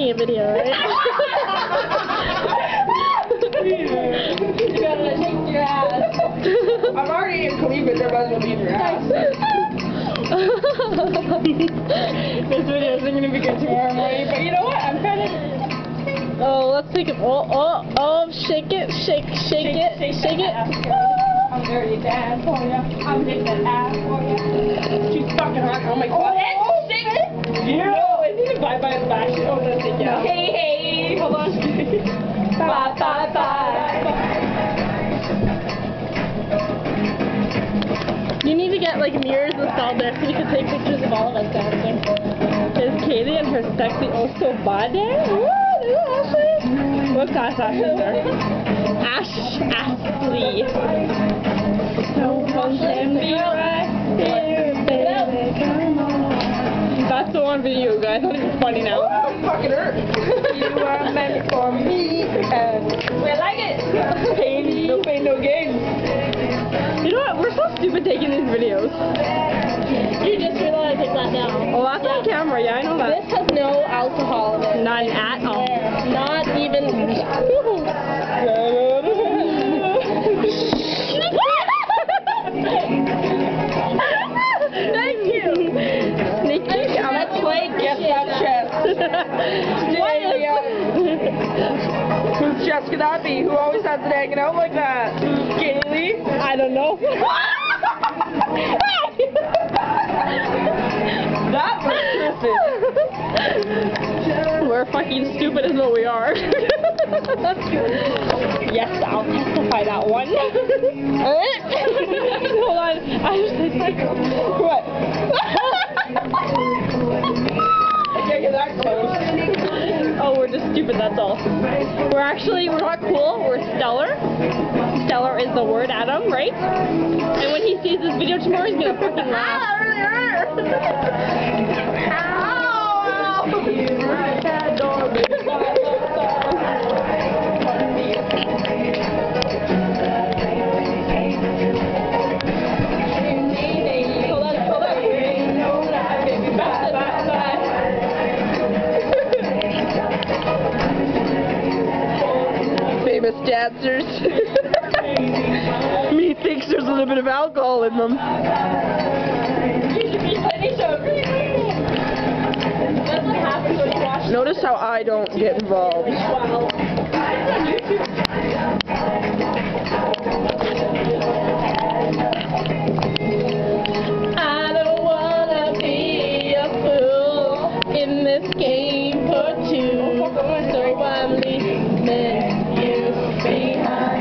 making a video, right? You gotta shake your ass. I'm already in clean, but there might as well be in your ass. This video isn't gonna be good tomorrow morning, but you know what? I'm kind of. Oh, let's take it. Oh, shake it, shake it. I'm dirty dad for ya. I'm taking that ass for ya. She's fucking hot. Oh my god. Oh, shake it. Yeah. No, I need to bye bye back. Oh, that's it. Yeah. Hey, hey. Hold on. Bye, bye, bye. You need to get like mirrors installed there so you can take pictures of all of us dancing. There's Katie and her sexy Oso body. Woo! Ashley. What class Ashley is there? Ashley. No one can be right here, baby. That's the one video, guys. Not even funny now. Fucking hurt. You are meant for me, and we like it. Pain, no pain, no gain. You know what? We're so stupid taking these videos. You just realized I take that down. Oh, that's on camera. Yeah, I know that. This has no alcohol in it. None at all. Not even. Thank you. Sneaky. Let's play Guess That Chess. Whose chess could that be? Who always has it hanging out like that? Kaylee? I don't know. That was Tristan. We're fucking stupid is what we are. Yes, I'll testify that one. Hold on. I was like, what? I can't get that close. Oh, we're just stupid, that's all. We're not cool, we're stellar. Stellar is the word, Adam, right? And when he sees this video tomorrow, he's gonna fucking laugh. That really hurt. Famous dancers. Methinks there's a little bit of alcohol in them. Notice how I don't get involved. I don't wanna be a fool in this game for two, so I'm leaving you behind.